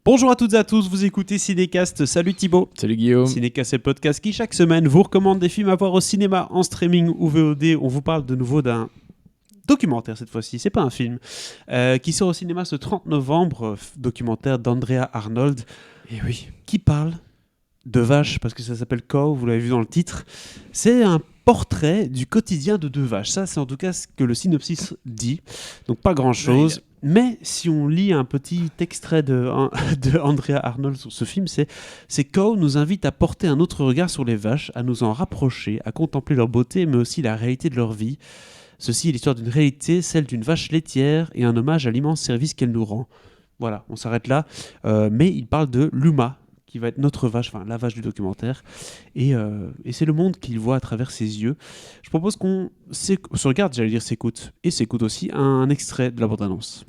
Bonjour à toutes et à tous, vous écoutez Cinécast. Salut Thibaut. Salut Guillaume. Cinécast, c'est le podcast qui chaque semaine vous recommande des films à voir au cinéma, en streaming ou VOD. On vous parle de nouveau d'un documentaire cette fois-ci, c'est pas un film, qui sort au cinéma ce 30 novembre, documentaire d'Andrea Arnold, Et oui. qui parle de vaches, parce que ça s'appelle Cow, vous l'avez vu dans le titre. C'est un portrait du quotidien de deux vaches. Ça, c'est en tout cas ce que le synopsis dit. Donc pas grand-chose. Mais si on lit un petit extrait de Andrea Arnold sur ce film, c'est Cow nous invite à porter un autre regard sur les vaches, à nous en rapprocher, à contempler leur beauté, mais aussi la réalité de leur vie. Ceci est l'histoire d'une réalité, celle d'une vache laitière, et un hommage à l'immense service qu'elle nous rend. Voilà, on s'arrête là. Mais il parle de Luma, qui va être notre vache, enfin la vache du documentaire, et c'est le monde qu'il voit à travers ses yeux. Je propose qu'on se regarde, j'allais dire s'écoute, et s'écoute aussi un extrait de la bande-annonce.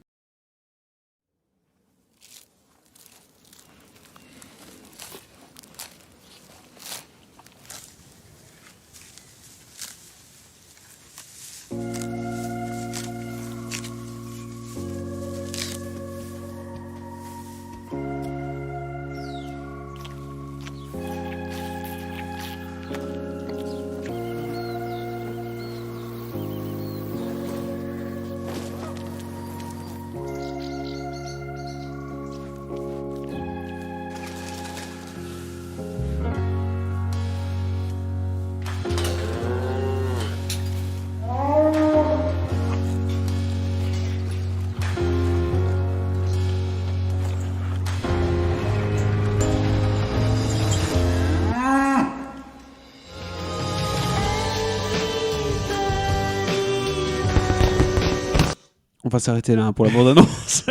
On va s'arrêter là pour la bande-annonce.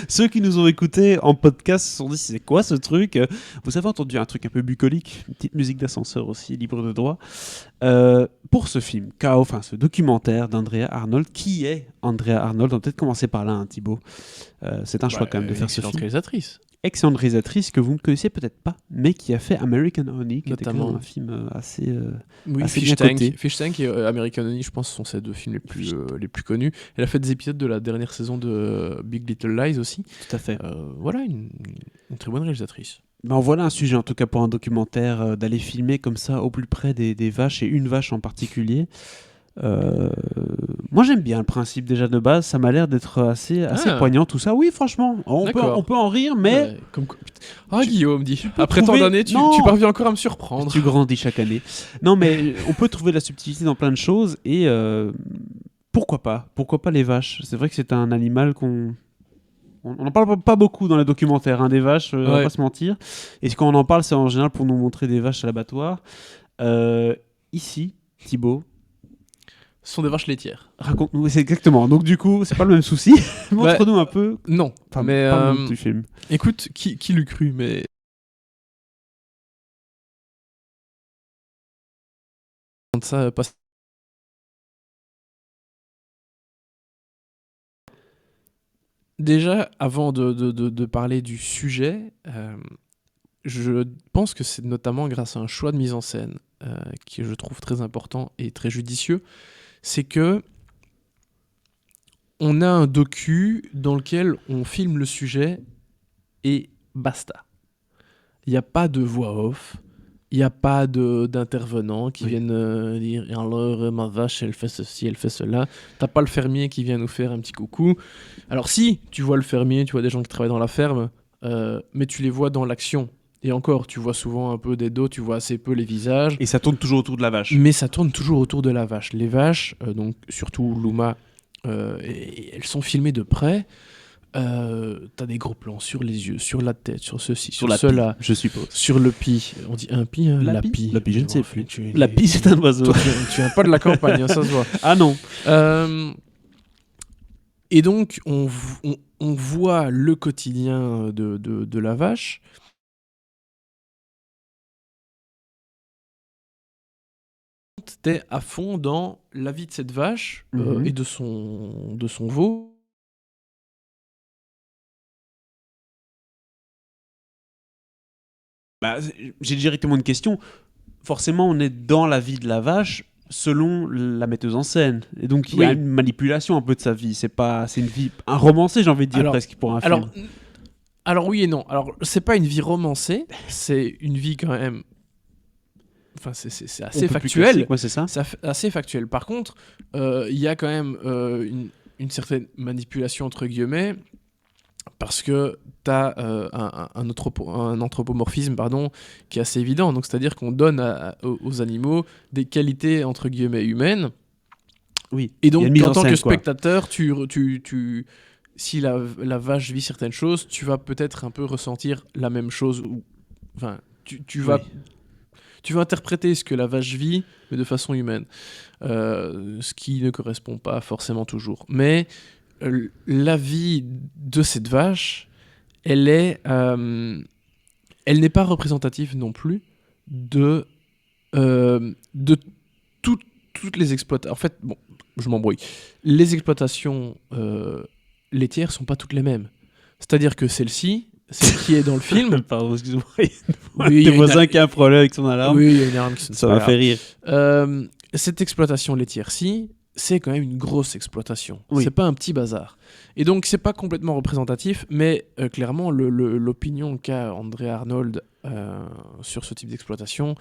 Ceux qui nous ont écoutés en podcast se sont dit c'est quoi ce truc ? Vous avez entendu un truc un peu bucolique, une petite musique d'ascenseur aussi, libre de droit. Pour ce film, Cow, enfin ce documentaire d'Andrea Arnold, qui est Andrea Arnold ? On va peut-être commencer par là, hein, Thibaut. C'est un choix quand même de faire ce film. Réalisatrice. Excellente réalisatrice que vous ne connaissez peut-être pas, mais qui a fait American Honey, qui était quand même un film assez assez bien coté. Fish Tank et American Honey, je pense, sont ces deux films les plus connus. Elle a fait des épisodes de la dernière saison de Big Little Lies aussi. Tout à fait. Voilà, une très bonne réalisatrice. Ben voilà un sujet en tout cas pour un documentaire, d'aller filmer comme ça au plus près des vaches et une vache en particulier. Moi j'aime bien le principe déjà de base, ça m'a l'air d'être assez poignant tout ça. Oui franchement, on peut en rire mais... Ouais, Guillaume dit, après trouver... tant d'années tu parviens encore à me surprendre. Tu grandis chaque année. Non mais on peut trouver de la subtilité dans plein de choses et pourquoi pas les vaches. C'est vrai que c'est un animal qu'on... On n'en parle pas beaucoup dans les documentaires, hein, des vaches, on va pas se mentir. Et quand on en parle, c'est en général pour nous montrer des vaches à l'abattoir. Ici, Thibaut, ce sont des vaches laitières. Raconte-nous, c'est exactement. Donc du coup, c'est pas le même souci. Montre-nous un peu. Non, enfin, mais du film. Écoute, qui l'eût cru, mais ça passe. Déjà, avant de parler du sujet, je pense que c'est notamment grâce à un choix de mise en scène qui je trouve très important et très judicieux. C'est que on a un docu dans lequel on filme le sujet et basta. Il n'y a pas de voix off, il n'y a pas d'intervenants qui viennent dire « Alors, ma vache, elle fait ceci, elle fait cela ». T'as pas le fermier qui vient nous faire un petit coucou. Alors si, tu vois le fermier, tu vois des gens qui travaillent dans la ferme, mais tu les vois dans l'action. Et encore, tu vois souvent un peu des dos, tu vois assez peu les visages. Et ça tourne toujours autour de la vache. Mais ça tourne toujours autour de la vache. Les vaches, donc surtout Luma, elles sont filmées de près. T'as des gros plans sur les yeux, sur la tête, sur ceci, sur cela. Je suppose. Sur le pie. On dit un pie, hein, la pie. La pie, je ne sais plus. La pie, c'est un oiseau. Toi, tu viens pas de la campagne, hein, ça se voit. Ah non. Et donc, on voit le quotidien de la vache. T'es à fond dans la vie de cette vache et de son veau. Bah, j'ai directement une question. Forcément, on est dans la vie de la vache selon la metteuse en scène. Et donc, il y a une manipulation un peu de sa vie. C'est une vie, un romancé, j'ai envie de dire, presque, pour un film. Alors oui et non. Alors c'est pas une vie romancée, c'est une vie quand même. Enfin, c'est Un assez peu plus factuel. classique, ouais, c'est ça. C'est assez factuel. Par contre, il y a quand même une certaine manipulation entre guillemets. Parce que tu as un anthropomorphisme qui est assez évident. Donc, c'est-à-dire qu'on donne aux animaux des qualités entre guillemets humaines. Oui. Et Il y a donc, une mise en en tant scène, que quoi. spectateur, si la vache vit certaines choses, tu vas peut-être un peu ressentir la même chose. Enfin, tu vas, Oui. tu vas interpréter ce que la vache vit, mais de façon humaine. Ce qui ne correspond pas forcément toujours. Mais la vie de cette vache, elle n'est pas représentative non plus de toutes les exploitations. En fait, bon, je m'embrouille. Les exploitations laitières sont pas toutes les mêmes. C'est-à-dire que celle-ci, celle qui est dans le film, Pardon, excuse-moi. oui, il y Tes a une voisins al- qui a un problème avec son alarme. oui, il y a une alarme qui sonne, Ça c'est pas m'a fait grave. rire. Cette exploitation laitière-ci, c'est quand même une grosse exploitation. Oui. C'est pas un petit bazar. Et donc, c'est pas complètement représentatif, mais clairement, l'opinion qu'a André Arnold sur ce type d'exploitation,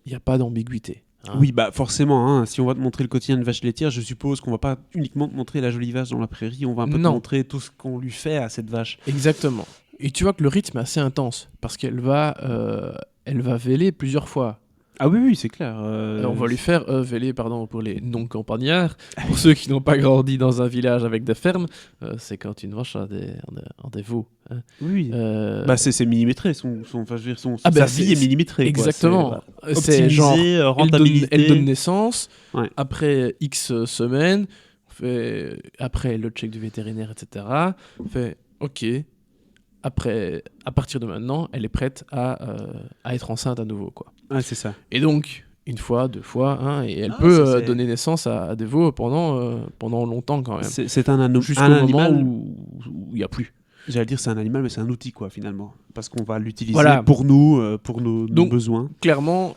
il n'y a pas d'ambiguïté. Hein. Oui, bah forcément, hein, si on va te montrer le quotidien d'une vache laitière, je suppose qu'on va pas uniquement te montrer la jolie vache dans la prairie, on va un peu te Non. montrer tout ce qu'on lui fait à cette vache. Exactement. Et tu vois que le rythme est assez intense, parce qu'elle elle va véler plusieurs fois. Ah oui, oui, c'est clair. On va lui faire véler, pardon, pour les non-campagnards, pour ceux qui n'ont pas grandi dans un village avec des fermes, c'est quand une vache a des veaux. Hein. Oui. Euh, Bah c'est millimétré, enfin, je veux dire, Ah sa ben, vie est millimétrée. Exactement. C'est C'est genre, optimisé, rentabilité. elle donne naissance, Ouais. après X semaines, après le check du vétérinaire, etc. Fait, ok, après, à partir de maintenant, elle est prête à être enceinte à nouveau, quoi. Ouais, c'est ça. Et donc, une fois, deux fois, hein, et elle Ah, peut ça, c'est- donner naissance à des veaux pendant longtemps quand même. C'est un Jusqu'au moment animal. où il n'y a plus. J'allais dire c'est un animal, mais c'est un outil quoi finalement, parce qu'on va l'utiliser Voilà. pour nous, pour nos Donc, besoins. Clairement,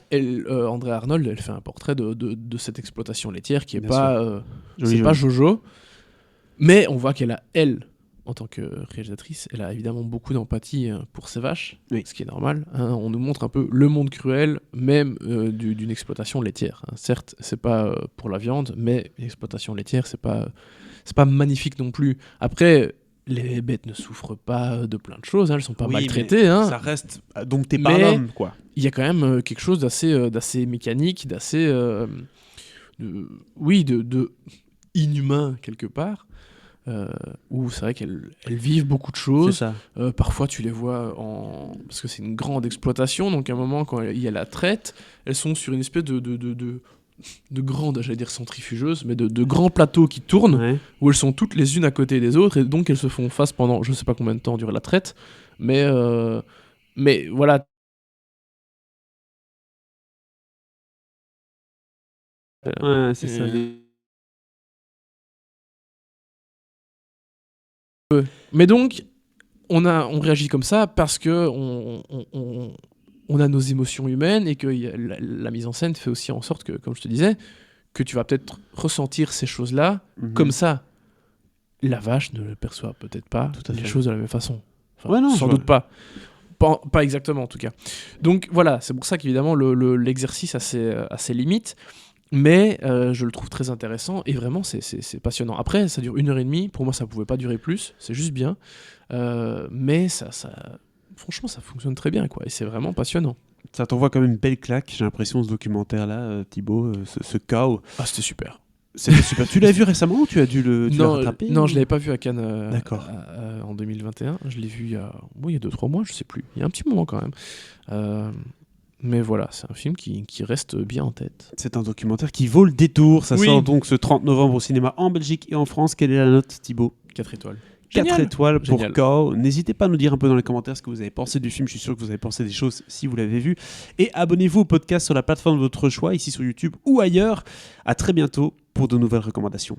André Arnold, elle fait un portrait de cette exploitation laitière qui est Bien pas, Joli, c'est pas joli. Jojo, mais on voit qu'elle a, elle, en tant que réalisatrice, elle a évidemment beaucoup d'empathie pour ces vaches, Oui. ce qui est normal. Hein. On nous montre un peu le monde cruel, même d'une exploitation laitière. Hein. Certes, c'est pas pour la viande, mais une exploitation laitière, c'est pas magnifique non plus. Après, les bêtes ne souffrent pas de plein de choses, hein, elles sont pas Oui, maltraitées. mais Hein. ça reste donc t'es pas Mais- l'homme quoi. Il y a quand même quelque chose d'assez mécanique, d'assez de inhumain quelque part, où c'est vrai qu'elles vivent beaucoup de C'est choses. ça. Parfois tu les vois parce que c'est une grande exploitation, donc à un moment quand il y a la traite, elles sont sur une espèce de grande, j'allais dire centrifugeuse, mais de grands plateaux qui tournent, Ouais. où elles sont toutes les unes à côté des autres, et donc elles se font face pendant, je sais pas combien de temps dure la traite, mais voilà. Ouais, c'est ça. Mais donc, on réagit comme ça parce que on a nos émotions humaines et que la mise en scène fait aussi en sorte que, comme je te disais, que tu vas peut-être ressentir ces choses-là Mhm. comme ça. La vache ne le perçoit peut-être pas Tout à les fait. choses de la même façon. Enfin, Ouais, non, sans je doute pas. Pas exactement en tout cas. Donc voilà, c'est pour ça qu'évidemment l'exercice a ses limites. Mais je le trouve très intéressant et vraiment c'est passionnant. Après, ça dure 1h30. Pour moi, ça pouvait pas durer plus. C'est juste bien. Mais franchement, ça fonctionne très bien, quoi. Et c'est vraiment passionnant. Ça t'envoie quand même une belle claque, j'ai l'impression, ce documentaire-là, Thibaut, ce chaos. Ah, c'était super. C'était super. Tu l'as vu récemment ou tu as dû tu l'as rattrapé non, ou- je l'avais pas vu à Cannes D'accord. en 2021. Je l'ai vu il y a 2-3 mois, je sais plus. Il y a un petit moment quand même. Mais voilà, c'est un film qui reste bien en tête. C'est un documentaire qui vaut le détour. Ça Oui. sort donc ce 30 novembre au cinéma en Belgique et en France. Quelle est la note, Thibaut? 4 étoiles. 4 Génial. étoiles pour Génial. Chaos. N'hésitez pas à nous dire un peu dans les commentaires ce que vous avez pensé du film. Je suis sûr que vous avez pensé des choses si vous l'avez vu. Et abonnez-vous au podcast sur la plateforme de votre choix, ici sur YouTube ou ailleurs. À très bientôt pour de nouvelles recommandations.